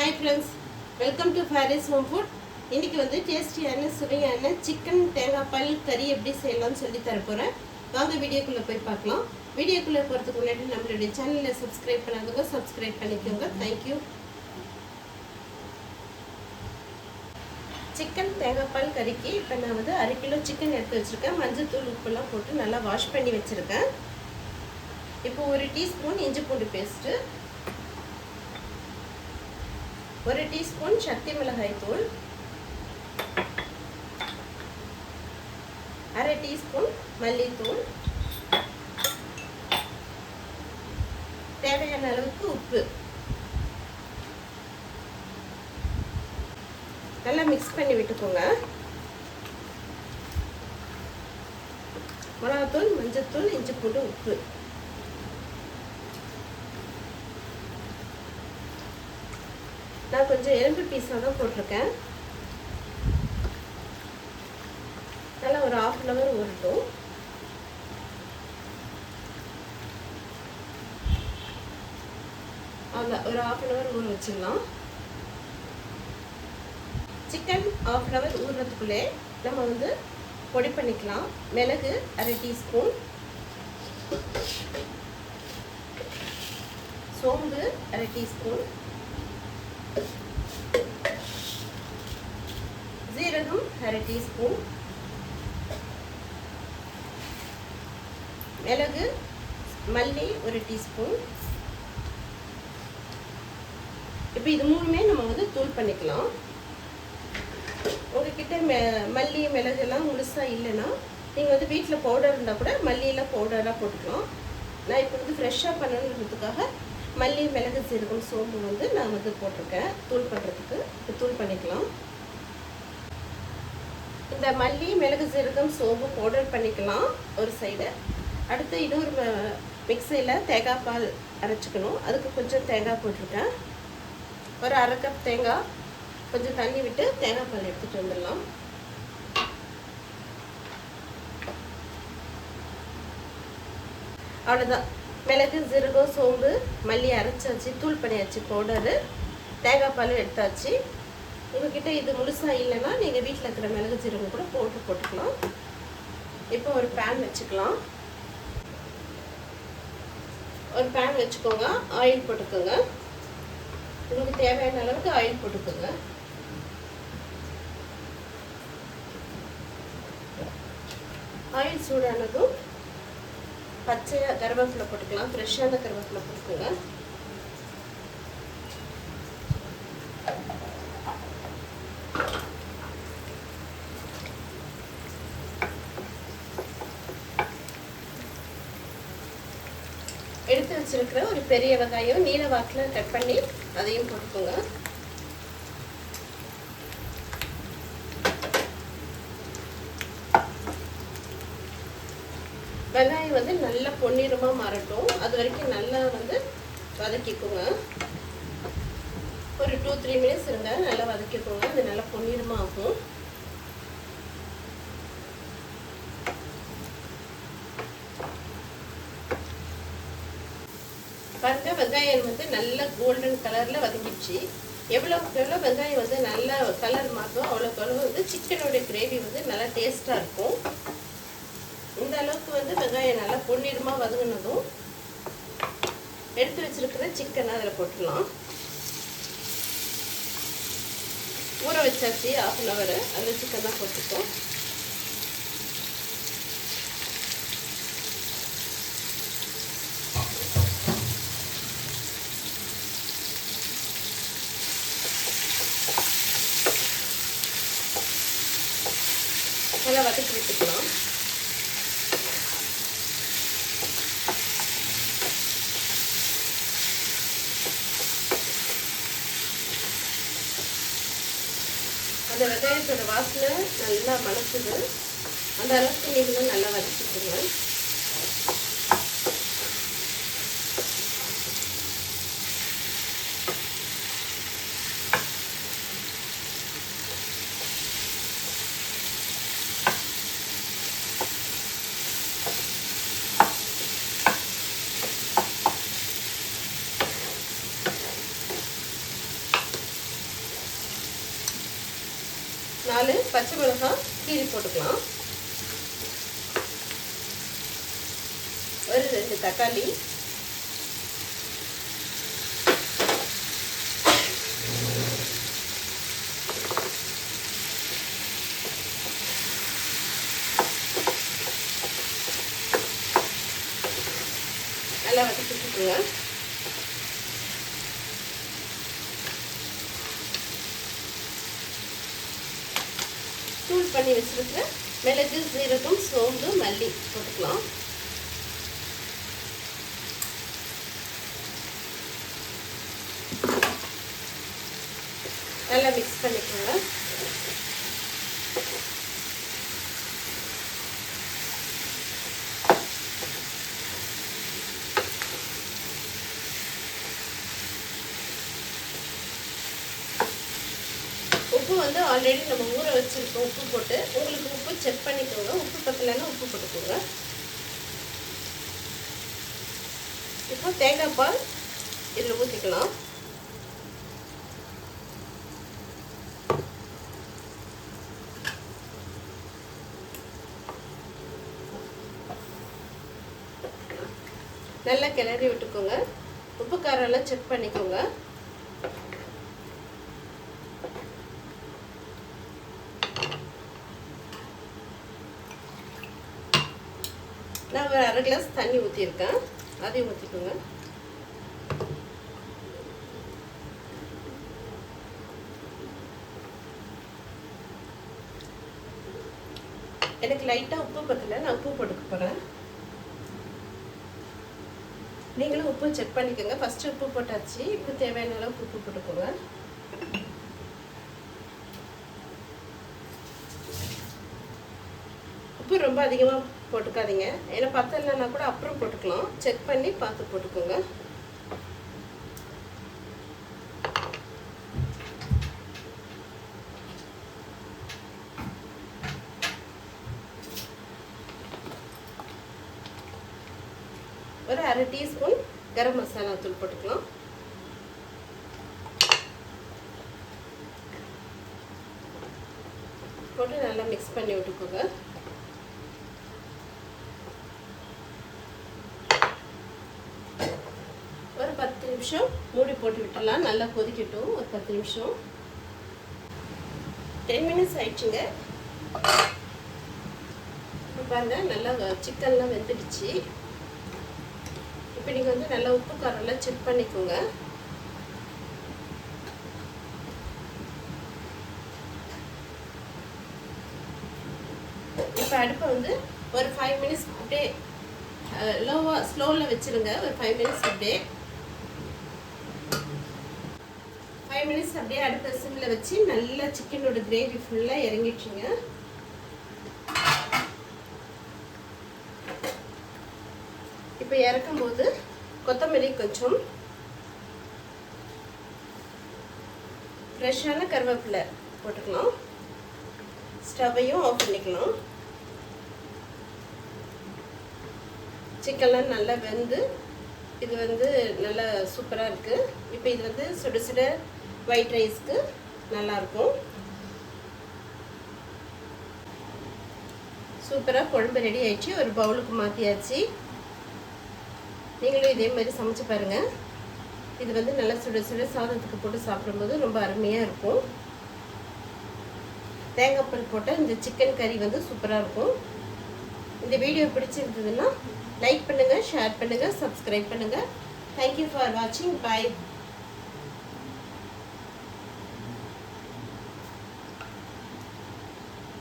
Hi friends, welcome to Faris home food. இன்றைக்கி வந்து டேஸ்டியான சுவையான சிக்கன் தேங்காய் பால் கறி எப்படி செய்யலாம்னு சொல்லி தரப்போகிறேன். வாங்க வீடியோக்குள்ளே போய் பார்க்கலாம். வீடியோக்குள்ளே போகிறதுக்கு முன்னாடி நம்மளுடைய சேனலை சப்ஸ்கிரைப் பண்ணாதவங்க சப்ஸ்கிரைப் பண்ணிக்கோங்க. தேங்க்யூ. சிக்கன் தேங்காய் பால் கறிக்கு இப்போ நான் வந்து 1/2 கிலோ சிக்கன் எடுத்து வச்சுருக்கேன். மஞ்சள் தூள் உப்பெல்லாம் போட்டு நல்லா வாஷ் பண்ணி வச்சுருக்கேன். இப்போ 1 டீஸ்பூன் இஞ்சி பூண்டு பேஸ்ட்டு, 1 டீஸ்பூன் சக்தி மிளகாய் தூள், 1/2 டீஸ்பூன் மல்லித்தூள், தேவையான அளவுக்கு உப்பு நல்லா மிக்ஸ் பண்ணி விட்டுக்கோங்க. மிளகாத்தூள், மஞ்சத்தூள், இஞ்சி பூண்டு, உப்பு. நான் கொஞ்சம் எலும்பு பீஸாக தான் போட்டிருக்கேன். நல்லா ஒரு 1/2 hour ஊறட்டும். அவ்வளோ ஒரு 1/2 hour ஊற வச்சிடலாம். சிக்கன் 1/2 hour ஊறுறதுக்குள்ளே நம்ம வந்து பொடி பண்ணிக்கலாம். மிளகு 1/2 டீஸ்பூன், சோம்பு 1/2 டீஸ்பூன், ஜீரகம் 1/2 டீஸ்பூன், மிளகு மல்லி 1 டீஸ்பூன். இப்போ இது மூணுமே நம்ம வந்து தூள் பண்ணிக்கலாம். உங்ககிட்ட மல்லி மிளகு எல்லாம் முழுசாக இல்லைன்னா நீங்கள் வந்து வீட்டில் பவுடர் இருந்தால் கூட மல்லியெல்லாம் பவுடராக போட்டுக்கலாம். நான் இப்போ வந்து ஃப்ரெஷ்ஷாக பண்ணணுன்றதுக்காக மல்லி மிளகு சீரகம் சோம்பு வந்து நான் வந்து போட்டிருக்கேன் தூள் பண்ணுறதுக்கு. இப்போ தூள் பண்ணிக்கலாம். இந்த மல்லி மிளகு சீரகம் சோம்பு பவுடர் பண்ணிக்கலாம் ஒரு சைடு. அடுத்து இன்னொரு மிக்சியில் தேங்காய் பால் அரைச்சிக்கணும். அதுக்கு கொஞ்சம் தேங்காய் போட்டிருக்கேன். ஒரு 1/2 கப் தேங்காய், கொஞ்சம் தண்ணி விட்டு தேங்காய் பால் எடுத்துகிட்டு வந்துடலாம். அவ்வளோதான். மிளகு சீரகம் சோம்பு மல்லி அரைச்சாச்சு, தூள் பண்ணியாச்சு பவுடரு. தேங்காய் பால் எடுத்தாச்சு. உங்ககிட்ட இது முழுசாக இல்லைன்னா நீங்கள் வீட்டில் இருக்கிற மிளகு சீரகம் கூட போட்டுக்கலாம். இப்போ ஒரு பேன் வச்சுக்கலாம். ஒரு பேன் வச்சுக்கோங்க. ஆயில் போட்டுக்கோங்க. உங்களுக்கு தேவையான அளவுக்கு ஆயில் போட்டுக்கோங்க. ஆயில் சூடானதும் பச்சையாக கருவேப்பிலை போட்டுக்கலாம். ஃப்ரெஷ்ஷான கருவேப்பிலை போட்டுக்கோங்க. எடுத்து வச்சிருக்கிற ஒரு பெரிய வெங்காயம் நீல வாக்கில் கட் பண்ணி அதையும் போட்டுக்கோங்க. வெங்காயம் வந்து நல்லா பொன்னிறமாக மாறட்டும். அது வரைக்கும் நல்லா வந்து வதக்கிக்கோங்க. ஒரு 2-3 minutes இருங்க. நல்லா வதக்கிக்கோங்க. அது நல்லா பொன்னிறமாக ஆகும். பாருங்க, வெங்காயம் வந்து நல்ல கோல்டன் கலரில் வதங்கிடுச்சு. எவ்வளோ வெங்காயம் வந்து நல்ல கலர் மாறுதோ அவ்வளோக்கு வந்து சிக்கனோட கிரேவி வந்து நல்லா டேஸ்ட்டாக இருக்கும். இந்த அளவுக்கு வந்து வெங்காயம் நல்லா பொன்னிறமாக வதங்கினதும் எடுத்து வச்சிருக்கிற சிக்கனை அதில் போட்டுடலாம். ஊற வச்சாச்சு 1/2 hour. அந்த சிக்கன் தான் போட்டுட்டோம். நல்லா வதக்கி விட்டுக்கலாம். அந்த வெங்காயத்தோட வாசனை நல்லா மணக்குது. அந்த அளவுக்கு நீங்களும் நல்லா வதக்கிக்கோங்க. 4 பச்சை மிளகாய் கீரி போட்டுக்கலாம். ஒரு 2 தக்காளி, நல்லா வதக்கிட்டுங்க. தூள் பண்ணி வச்சிருக்கிற மிளகு, சீரகம், சோம்பு, மல்லி போட்டுக்கலாம். நல்லா மிக்ஸ் பண்ணிக்கோங்க. உப்பு வந்து ஆல்ரெடி நம்ம ஊற வச்சுருக்கோம் உப்பு போட்டு. உங்களுக்கு உப்பு செக் பண்ணிக்கோங்க, உப்பு பத்தலைன்னா உப்பு போட்டுக்கோங்க. இப்போ தேங்காய் பால் இதில் ஊற்றிக்கலாம். நல்லா கிளறி விட்டுக்கோங்க. உப்பு காரெல்லாம் செக் பண்ணிக்கோங்க. நான் ஒரு 1/2 கிளாஸ் தண்ணி ஊற்றிருக்கேன், அதையும் ஊற்றிக்கோங்க. எனக்கு லைட்டாக உப்பு பத்தலை, நான் உப்பு போட்டுக்க போகிறேன். நீங்களும் உப்பு செக் பண்ணிக்கோங்க. ஃபஸ்ட்டு உப்பு போட்டாச்சு, இப்போ தேவையான அளவுக்கு உப்பு போட்டுக்கோங்க. உப்பு ரொம்ப அதிகமாக போட்டுக்காதீங்க, ஏன்னா பத்தலைன்னா கூட அப்புறம் போட்டுக்கலாம். செக் பண்ணி பார்த்து போட்டுக்கோங்க. ஒரு 1/2 டீஸ்பூன் கரம் மசாலா தூள் போட்டுக்கலாம். போட்டு நல்லா மிக்ஸ் பண்ணி விட்டுக்கோங்க. ஒரு 10 நிமிஷம் மூடி போட்டு விட்டுலாம். நல்லா கொதிக்கட்டும் ஒரு 10 நிமிஷம். 10 மினிட்ஸ் ஆயிடுச்சுங்க. இப்போ பாருங்க, நல்லா சிக்கன்லாம் வெந்துடுச்சு. இப்போ நீங்கள் வந்து நல்லா உப்பு காரெல்லாம் செக் பண்ணிக்கோங்க. இப்போ அடுப்பை வந்து ஒரு 5 மினிட்ஸ் அப்படியே ஸ்லோவில் வச்சுருங்க. ஒரு 5 மினிட்ஸ் அப்படியே 5 மினிட்ஸ் அப்படியே அடுப்பை சிம்மில் வச்சு நல்லா சிக்கனோட கிரேவி ஃபுல்லாக இறங்கிடுச்சுங்க. இப்போ இறக்கும்போது கொத்தமல்லி கொஞ்சம், ஃப்ரெஷ்ஷான கருவேப்பிலை போட்டுக்கலாம். ஸ்டவ்வையும் ஆஃப் பண்ணிக்கலாம். சிக்கன்லாம் நல்லா வெந்து இது வந்து நல்லா சூப்பராக இருக்குது. இப்போ இது வந்து சுட சுட ஒயிட் ரைஸ்க்கு நல்லாயிருக்கும். சூப்பராக குழம்பு ரெடி ஆயிடுச்சு. ஒரு பவுலுக்கு மாற்றியாச்சு. நீங்களும் இதே மாதிரி சமைச்சு பாருங்கள். இது வந்து நல்லா சுட சுட சாதத்துக்கு போட்டு சாப்பிடும்போது ரொம்ப அருமையாக இருக்கும். தேங்காய் பால் போட்ட இந்த சிக்கன் கறி வந்து சூப்பராக இருக்கும். இந்த வீடியோ பிடிச்சிருந்ததுன்னா லைக் பண்ணுங்கள், ஷேர் பண்ணுங்கள், சப்ஸ்கிரைப் பண்ணுங்கள். தேங்க்யூ ஃபார் வாட்சிங். பை.